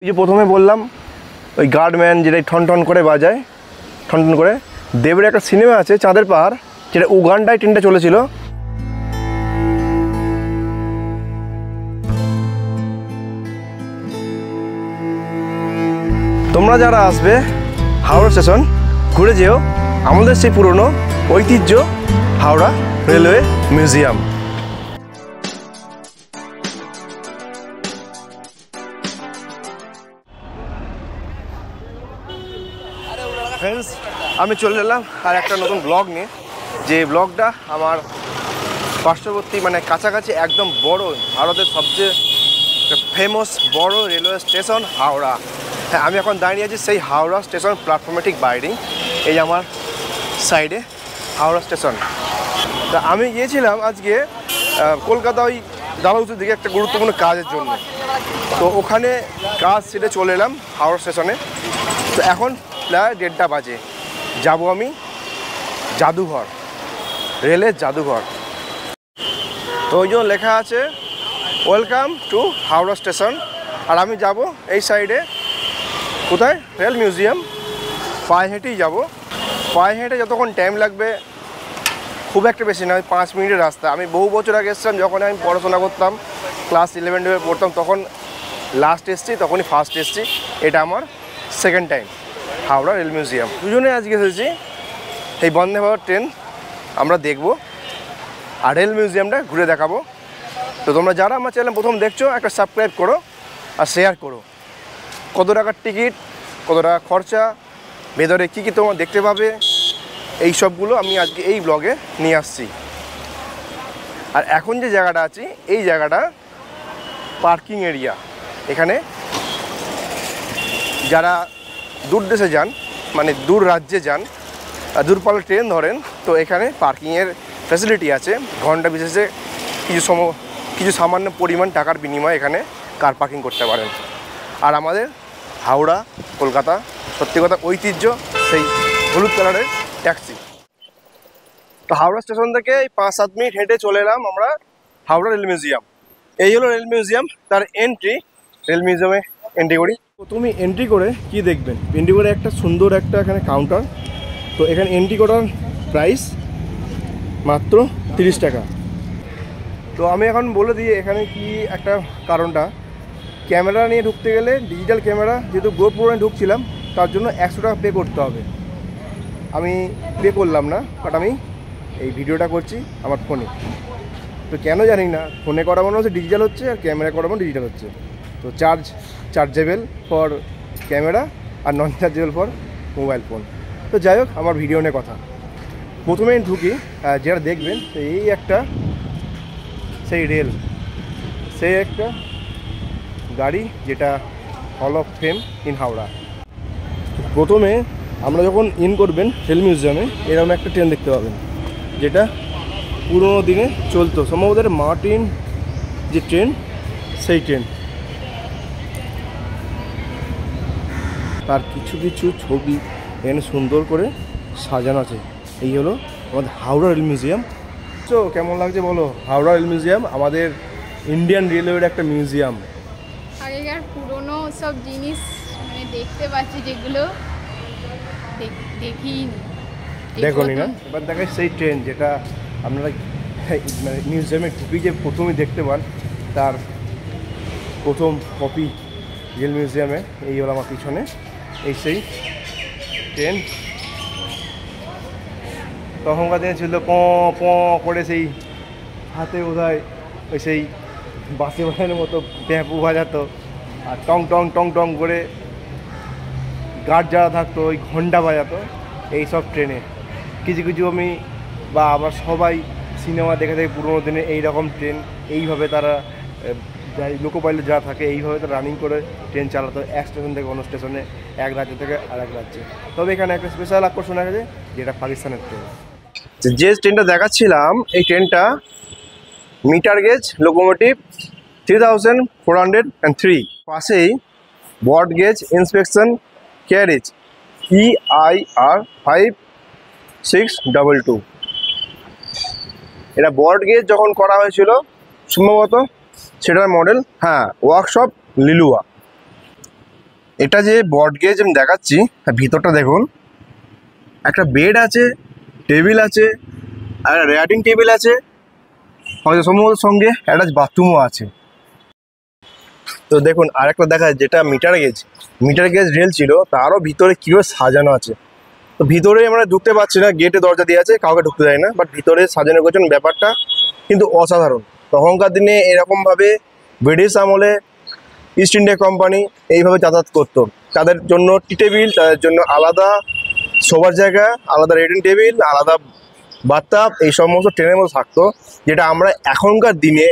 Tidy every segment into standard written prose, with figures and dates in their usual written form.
এই যে প্রথমে বললাম ওই গার্ডম্যান যেটা ঠন করে বাজায়, ঠন করে। দেবের একটা সিনেমা আছে চাঁদের পাহাড়, যেটা উগান্ডায় ট্রেনটা চলেছিল। তোমরা যারা আসবে হাওড়া স্টেশন ঘুরে যেও আমাদের সেই পুরনো ঐতিহ্য হাওড়া রেলওয়ে মিউজিয়াম। ফ্রেন্ডস, আমি চলে এলাম আর একটা নতুন ব্লগ নিয়ে, যে ব্লগটা আমার পার্শ্ববর্তী মানে কাছাকাছি একদম বড়, ভারতের সবচেয়ে ফেমাস বড় রেলওয়ে স্টেশন হাওড়া। হ্যাঁ, আমি এখন দাঁড়িয়ে আছি সেই হাওড়া স্টেশন প্ল্যাটফর্মে ঠিক বাইরেই। এই আমার সাইডে হাওড়া স্টেশন। তা আমি গিয়েছিলাম আজকে কলকাতা ওই ডালহাউসির দিকে একটা গুরুত্বপূর্ণ কাজের জন্য। তো ওখানে কাজ সেরে চলে এলাম হাওড়া স্টেশনে। তো এখন প্রায় 1:30 বাজে, যাব আমি জাদুঘর, রেলের জাদুঘর। তো ওই জন্য লেখা আছে ওয়েলকাম টু হাওড়া স্টেশন। আর আমি যাব এই সাইডে কোথায়, রেল মিউজিয়াম। পায়ে হেঁটেই যাব। পায়ে হেঁটে যতক্ষণ টাইম লাগবে খুব একটা বেশি নয়, 5 মিনিটের রাস্তা। আমি বহু বছর আগে এসেছিলাম, যখন আমি পড়াশোনা করতাম, ক্লাস 11-12 পড়তাম, তখন লাস্ট এসেছি, তখনই ফার্স্ট এসেছি। এটা আমার second time Howrah rail museum. দুজনে আজকে এসেছি এই বন্দে ভারত ট্রেন আমরা দেখব আর রেল মিউজিয়ামটা ঘুরে দেখাবো। তো তোমরা যারা আমার চ্যানেল প্রথম দেখছো একটা সাবস্ক্রাইব করো আর শেয়ার করো। কত টাকার টিকিট, কত টাকা খরচা, ভেতরে কী কী তোমরা দেখতে পাবে, এই সবগুলো আমি আজকে এই ব্লগে নিয়ে আসছি। আর এখন যে জায়গাটা আছি এই জায়গাটা পার্কিং এরিয়া। এখানে যারা দূর দেশে যান, মানে দূর রাজ্যে যান, দূরপাল্লার ট্রেন ধরেন, তো এখানে পার্কিংয়ের ফ্যাসিলিটি আছে। ঘন্টা বিশেষে কিছু সামান্য পরিমাণ টাকার বিনিময়ে এখানে কার পার্কিং করতে পারেন। আর আমাদের হাওড়া কলকাতা সত্যি কথা ঐতিহ্য সেই হলুদ কালারের ট্যাক্সি। তো হাওড়া স্টেশন থেকে এই 5-7 মিনিট হেঁটে চলে এলাম আমরা হাওড়া রেল মিউজিয়াম। এই হলো রেল মিউজিয়াম, তার এন্ট্রি। রেল মিউজিয়ামে এন্ট্রি করি। তো তুমি এন্ট্রি করে কি দেখবেন, এন্ট্রি করে একটা সুন্দর একটা এখানে কাউন্টার। তো এখানে এন্ট্রি করার প্রাইস মাত্র 30 টাকা। তো আমি এখন বলে দিই এখানে কি একটা কারণটা। ক্যামেরা নিয়ে ঢুকতে গেলে ডিজিটাল ক্যামেরা, যেহেতু গোপ্রো নিয়ে ঢুকছিলাম, তার জন্য 100 টাকা পে করতে হবে। আমি পে করলাম না, বাট আমি এই ভিডিওটা করছি আমার ফোনে। তো কেন জানি না, ফোনে করা মনে হচ্ছে ডিজিটাল হচ্ছে আর ক্যামেরা করা মনে ডিজিটাল হচ্ছে। তো চার্জেবল ফর ক্যামেরা আর non chargeable for mobile phone. তো যাই হোক, আমার ভিডিও নিয়ে কথা। প্রথমে ঢুকি, যেটা দেখবেন এই একটা সেই রেল, সেই একটা গাড়ি যেটা hall of fame in Howrah. প্রথমে আমরা যখন ইন করবেন রেল মিউজিয়ামে, এরকম একটা ট্রেন দেখতে পাবেন, যেটা পুরোনো দিনে চলতো, সম্ভবত মার্টিন যে ট্রেন, সেই ট্রেন। তার কিছু কিছু ছবি এখানে সুন্দর করে সাজানো আছে। এই হলো আমাদের হাওড়া রেল মিউজিয়াম। তো কেমন লাগছে বলো? হাওড়া রেল মিউজিয়াম আমাদের ইন্ডিয়ান রেলওয়ের একটা মিউজিয়াম। আগেকার পুরনো সব জিনিস মানে দেখতে পাচ্ছি, যেগুলো দেখোনি না? এবার দেখাই সেই ট্রেন যেটা আপনারা মানে মিউজিয়ামে ঢুকি যে প্রথমে দেখতে পান, তার প্রথম কপি রেল মিউজিয়ামে। এই হলো আমার পিছনে এই সেই ট্রেন। তখনকার দিনে ছিল প প করে সেই হাতে বোধহয় ওই সেই বাসে বাজানোর মতো প্যাঁপু বাজাতো, আর টং টং টং টং করে গার্ড যারা থাকতো ওই ঘন্টা বাজাতো। এইসব ট্রেনে কিছু কিছু আমি বা আবার সবাই সিনেমা দেখে থাকে পুরোনো দিনে এইরকম ট্রেন এইভাবে তারা লোকো পাইলট যারা থাকে এইভাবে তারা রানিং করে ট্রেন চালাতো, এক স্টেশন থেকে অন্য স্টেশনে, এক রাজ্য থেকে আর এক রাজ্যে। তবে এখানে একটা স্পেশাল আকর্ষণ আছে, যেটা পাকিস্তানের ট্রেন। যে ট্রেনটা দেখাচ্ছিলাম এই ট্রেনটা মিটার গেজ লোকোমোটিভ 3403, পাশেই broad gauge inspection carriage EIR 5622। এটা ব্রড গেজ যখন করা হয়েছিল সম্ভবত সেটার মডেল, হ্যাঁ, ওয়ার্কশপ লিলুয়া। এটা যে বট গেজ আমি দেখাচ্ছি, ভিতরটা দেখুন, একটা বেড আছে, টেবিল আছে, আর রাইটিং টেবিল আছে, হয়তো সম্ভবত সঙ্গে অ্যাটাচ বাথরুমও আছে। তো দেখুন আরেকটা দেখা যায়, যেটা মিটার গেজ রেল ছিল, তারও ভিতরে কীভাবে সাজানো আছে। তো ভিতরে আমরা ঢুকতে পারছি না, গেটে দরজা দিয়ে আছে, কাউকে ঢুকতে দেয় না, বাট ভিতরে সাজানো গোছানো ব্যাপারটা কিন্তু অসাধারণ। তখনকার দিনে এরকমভাবে ব্রিটিশ আমলে ইস্ট ইন্ডিয়া কোম্পানি এইভাবে যাতায়াত করতো। তাদের জন্য টি টেবিল, তাদের জন্য আলাদা শোবার জায়গা, আলাদা রেডিং টেবিল, আলাদা বাথটাব, এই সমস্ত ট্রেনের মধ্যে থাকতো, যেটা আমরা এখনকার দিনে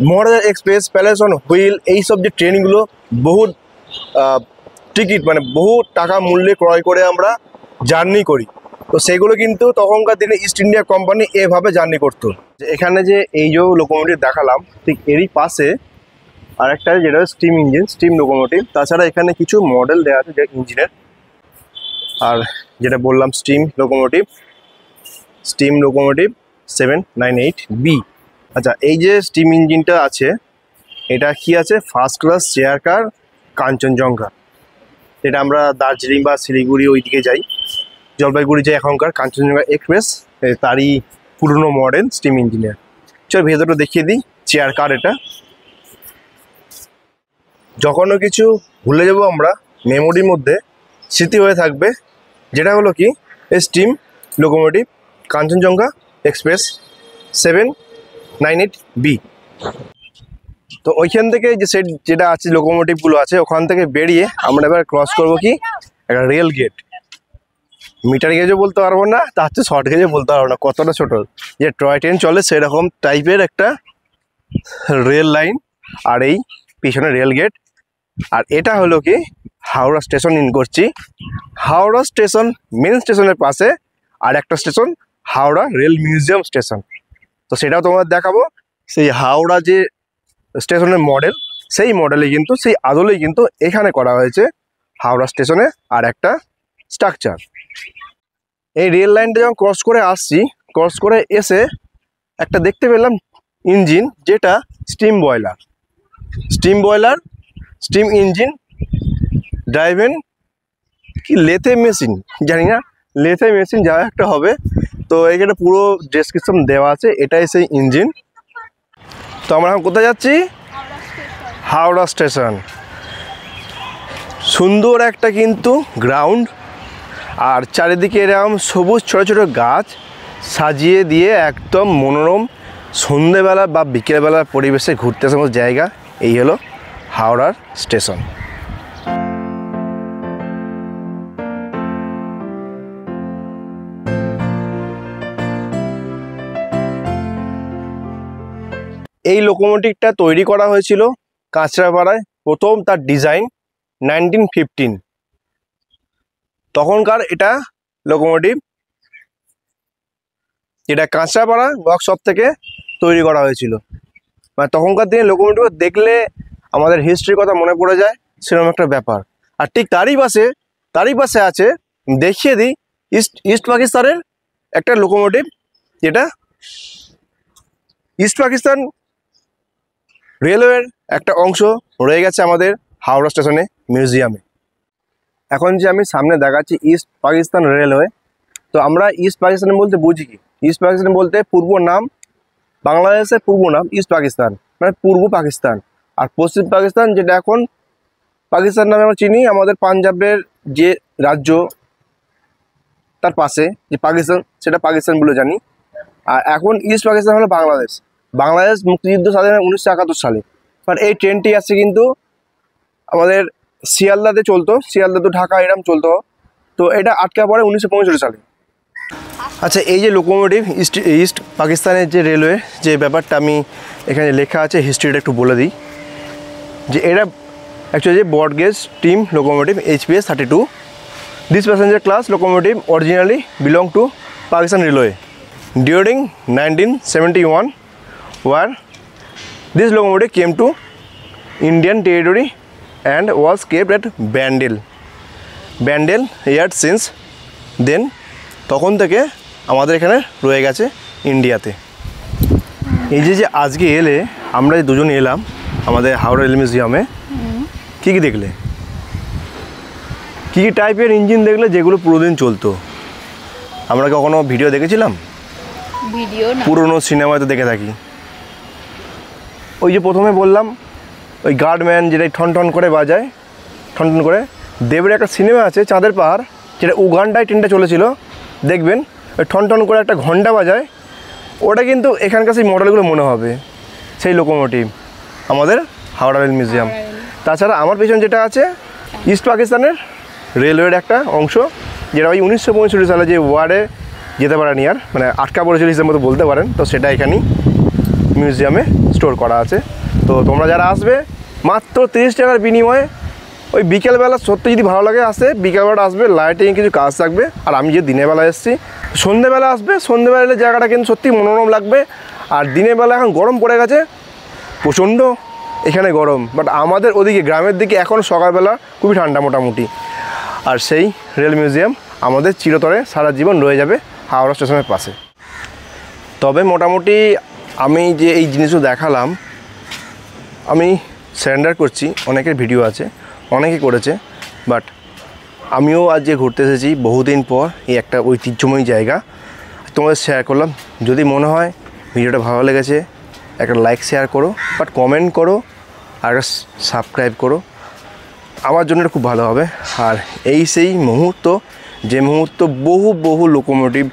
মহারাজা এক্সপ্রেস, প্যালেস অন হুইল, এইসব যে ট্রেনগুলো বহু টিকিট মানে বহু টাকা মূল্যে ক্রয় করে আমরা জার্নি করি, তো সেগুলো কিন্তু তখনকার দিনে ইস্ট ইন্ডিয়া কোম্পানি এভাবে জার্নি করতো। এখানে যে এই যে লোকোমোটিভ দেখালাম, ঠিক এরই পাশে আরেকটা যেটা স্টিম ইঞ্জিন, স্টিম লোকোমোটিভ। তাছাড়া এখানে কিছু মডেল দেওয়া আছে যে ইঞ্জিনের, আর যেটা বললাম স্টিম লোকোমোটিভ 798B। আচ্ছা, এই যে স্টিম ইঞ্জিনটা আছে, এটা কি আছে, first class chair car Kanchenjunga. এটা আমরা দার্জিলিং বা শিলিগুড়ি ওই দিকে যাই, জলপাইগুড়ি যাই এখনকার কাঞ্চনজঙ্ঘা এক্সপ্রেস, তারই পুরনো মডেল স্টিম ইঞ্জিনের। চল ভেতরটা দেখিয়ে দিই। চেয়ার কার এটা। যখনও কিছু ভুলে যাব আমরা, মেমোরির মধ্যে স্মৃতি হয়ে থাকবে, যেটা হলো কি steam locomotive Kanchenjunga express 798B। তো ওইখান থেকে যে সেট যেটা আছে, লোকোমোটিভগুলো আছে, ওখান থেকে বেরিয়ে আমরা এবার ক্রস করব কি একটা রেল গেট। মিটার গেজও বলতে পারবো না, তার চেয়ে শর্ট গেজও বলতে পারবো না, কতটা ছোট, যে টয় ট্রেন চলে সেরকম টাইপের একটা রেল লাইন, আর এই পিছনে রেল গেট। আর এটা হলো কি হাওড়া স্টেশন ইন করছি। হাওড়া স্টেশন মেন স্টেশনের পাশে আর একটা station Howrah rail museum station. তো সেটাও তোমাদের দেখাবো। সেই হাওড়া যে স্টেশনের মডেল, সেই মডেলে কিন্তু সেই আদলেই কিন্তু এখানে করা হয়েছে হাওড়া স্টেশনে আর একটা স্ট্রাকচার। এই রেল লাইনটা যখন ক্রস করে আসছি, ক্রস করে এসে একটা দেখতে পেলাম ইঞ্জিন, যেটা steam boiler, steam engine driven কি লেথে মেশিন, জানি না, লেথে মেশিন যা একটা হবে। তো এখানে পুরো ডেসক্রিপশন দেওয়া আছে, এটাই সেই ইঞ্জিন। তো আমরা এখন কোথায় যাচ্ছি? হাওড়া স্টেশন। সুন্দর একটা কিন্তু গ্রাউন্ড, আর চারিদিকে এরকম সবুজ ছোটো ছোটো গাছ সাজিয়ে দিয়ে একদম মনোরম সন্ধেবেলা বা বিকেলবেলার পরিবেশে ঘুরতে আসার মতো জায়গা। এই হলো হাওড়ার স্টেশন। এই লোকোমোটিভটা তৈরি করা হয়েছিল কাঁচরাপাড়ায়, প্রথম তার ডিজাইন 1915। তখনকার এটা লোকোমোটিভ, এটা কাঁচরাপাড়া ওয়ার্কশপ থেকে তৈরি করা হয়েছিল। মানে তখনকার দিনে লোকোমোটিভ দেখলে আমাদের হিস্ট্রির কথা মনে পড়ে যায়, সেরকম একটা ব্যাপার। আর ঠিক তারই পাশে আছে, দেখিয়ে দিই, ইস্ট পাকিস্তানের একটা লোকোমোটিভ, যেটা ইস্ট পাকিস্তান রেলওয়ের একটা অংশ রয়ে গেছে আমাদের হাওড়া স্টেশনে মিউজিয়ামে। এখন যে আমি সামনে দেখাচ্ছি ইস্ট পাকিস্তান রেলওয়ে, তো আমরা ইস্ট পাকিস্তান বলতে বুঝি কি? ইস্ট পাকিস্তান বলতে পূর্ব নাম, বাংলাদেশের পূর্ব নাম ইস্ট পাকিস্তান, মানে পূর্ব পাকিস্তান। আর পশ্চিম পাকিস্তান, যেটা এখন পাকিস্তান নামে আমরা চিনি, আমাদের পাঞ্জাবের যে রাজ্য তার পাশে যে পাকিস্তান, সেটা পাকিস্তান বলে জানি। আর এখন ইস্ট পাকিস্তান হলো বাংলাদেশ মুক্তিযুদ্ধ স্বাধীন হয় 1971 সালে। বাট এই ট্রেনটি আসছে কিন্তু আমাদের শিয়ালদাতে চলতো, শিয়ালদা তো ঢাকা এরম চলতো, তো এটা আটকা পড়ে 1945 সালে। আচ্ছা, এই যে লোকোমোটিভ ইস্ট পাকিস্তানের যে রেলওয়ে যে ব্যাপারটা আমি এখানে লেখা আছে, হিস্ট্রিটা একটু বলে দিই। যে এটা actually broad gauge steam locomotive HPS 32। This passenger class locomotive originally belong to Pakistan railway during 1971, where this locomotive came to Indian territory and was kept at Bandel yard since then। তখন থেকে আমাদের এখানে রয়ে গেছে ইন্ডিয়াতে। এই যে আজকে এলে, আমরা দুজন এলাম আমাদের হাওড়া রেল মিউজিয়ামে, কী কী দেখলে? কী কী টাইপের ইঞ্জিন দেখলে যেগুলো পুরোদিন চলতো? আমরা কখনো ভিডিও দেখেছিলাম? ভিডিও না, পুরনো সিনেমাতে দেখে থাকি। ওই যে প্রথমে বললাম ওই গার্ডম্যান যেটা ঠন ঠন করে বাজায়, ঠন ঠন করে। দেবের একটা সিনেমা আছে চাঁদের পাহাড়, যেটা উগান্ডায় ট্রেনটা চলেছিল, দেখবেন ওই ঠন ঠন করে একটা ঘন্টা বাজায়। ওটা কিন্তু এখানকার সেই মডেলগুলো মনে হবে, সেই লোকোমোটিভ আমাদের হাওড়া রেল মিউজিয়াম। তাছাড়া আমার পেছনে যেটা আছে ইস্ট পাকিস্তানের রেলওয়ের একটা অংশ, যেটা ওই 1965 সালে যে ওয়ারে যেতে পারেনি আর, মানে আটকা পড়েছিল হিসেবে মতো বলতে পারেন, তো সেটা এখানেই মিউজিয়ামে স্টোর করা আছে। তো তোমরা যারা আসবে মাত্র 30 টাকার বিনিময়ে ওই বিকেলবেলা, সত্যি যদি ভালো লাগে আসে বিকেলবেলা আসবে, লাইটিং কিছু কাজ থাকবে। আর আমি যে দিনের বেলা এসেছি, সন্ধ্যেবেলা আসবে, সন্ধ্যেবেলা এলে জায়গাটা কিন্তু সত্যি মনোরম লাগবে। আর দিনের বেলা এখন গরম পড়ে গেছে প্রচণ্ড, এখানে গরম, বাট আমাদের ওদিকে গ্রামের দিকে এখন সকালবেলা খুবই ঠান্ডা মোটামুটি। আর সেই রেল মিউজিয়াম আমাদের চিরতরে সারা জীবন রয়ে যাবে হাওড়া স্টেশনের পাশে। তবে মোটামুটি আমি যে এই জিনিসগুলো দেখালাম, আমি সারেন্ডার করছি, অনেকের ভিডিও আছে, অনেকে করেছে, বাট আমিও আজ যে ঘুরতে এসেছি বহুদিন পর এই একটা ঐতিহ্যময়ী জায়গা তোমাদের শেয়ার করলাম। যদি মনে হয় ভিডিওটা ভালো লেগেছে একটা লাইক শেয়ার করো, বাট কমেন্ট করো আর সাবস্ক্রাইব করো, আমার জন্য এটা খুব ভালো হবে। আর এই সেই মুহূর্ত, যে মুহূর্ত বহু বহু লোকোমোটিভ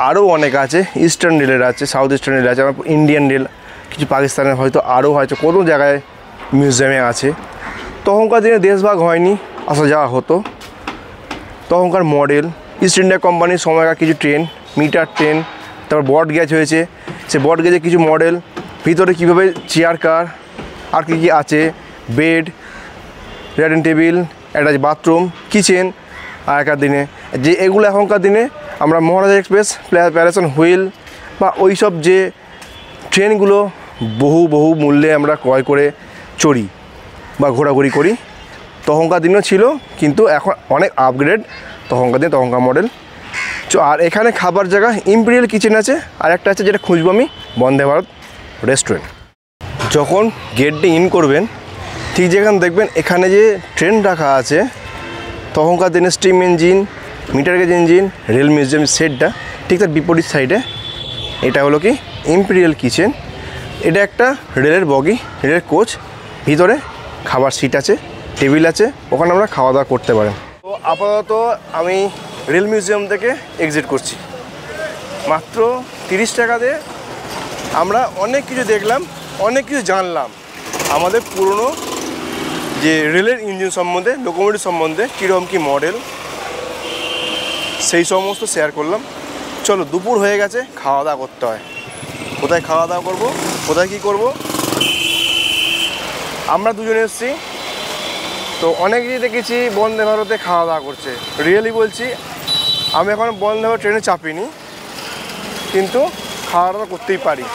আরও অনেক আছে, ইস্টার্ন রেলের আছে, সাউথ ইস্টার্ন রেল আছে, আমার ইন্ডিয়ান রেল, কিছু পাকিস্তানের হয়তো আরও হয়তো কোনো জায়গায় মিউজিয়ামে আছে। তখনকার দিনে দেশভাগ হয়নি, আসা যাওয়া হতো। তখনকার মডেল, ইস্ট ইন্ডিয়া কোম্পানির সময়কার কিছু ট্রেন, মিটার ট্রেন, তারপর বট গেজ হয়েছে, সে বট গেজে কিছু মডেল, ভিতরে কীভাবে চেয়ার কার আর কী কী আছে, বেড, ডাইনিং টেবিল, একটা বাথরুম, কিচেন। আগেকার দিনে যে এগুলো এখনকার দিনে আমরা মহারাজা এক্সপ্রেস, প্যারাসন হুইল বা ওই সব যে ট্রেনগুলো বহু বহু মূল্যে আমরা ক্রয় করে চড়ি বা ঘোরাঘুরি করি, তখনকার দিনেও ছিল, কিন্তু এখন অনেক আপগ্রেড তখনকার দিন, তখনকার মডেল। আর এখানে খাবার জায়গা ইম্পেরিয়াল কিচেন আছে, আর একটা আছে যেটা খুঁজবো আমি, বন্দে ভারত রেস্টুরেন্ট। যখন গেট দিয়ে ইন করবেন ঠিক যেখানে দেখবেন এখানে যে ট্রেন রাখা আছে, তখনকার দিনে steam engine, meter gauge engine, rail museum সেটটা ঠিক তার বিপরীত সাইডে। এটা হলো কি ইম্পেরিয়াল কিচেন। এটা একটা রেলের বগি, রেলের কোচ, ভিতরে খাবার সিট আছে, টেবিল আছে, ওখানে আমরা খাওয়া দাওয়া করতে পারেন। তো আপাতত আমি রেল মিউজিয়াম থেকে এক্সিট করছি। মাত্র 30 টাকা দিয়ে আমরা অনেক কিছু দেখলাম, অনেক কিছু জানলাম, আমাদের পুরনো যে রেলের ইঞ্জিন সম্বন্ধে, লোকোমোটিভ সম্বন্ধে, কীরকম কী মডেল, সেই সমস্ত শেয়ার করলাম। চলো, দুপুর হয়ে গেছে, খাওয়া দাওয়া করতে হয়। কোথায় খাওয়া দাওয়া করবো, কোথায় কী করব? আমরা দুজনে এসেছি, তো অনেকেই দেখেছি বন্দে ভারতে খাওয়া দাওয়া করছে। রিয়েলি বলছি, আমি এখন বন্দে ভারত ট্রেনে চাপিনি, কিন্তু খাওয়া দাওয়া করতেই পারি।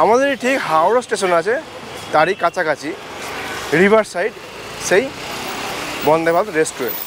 আমাদের ঠিক হাওড়া স্টেশন আছে, তারই কাছাকাছি রিভার সাইড সেই বন্দে ভারত রেস্টুরেন্ট।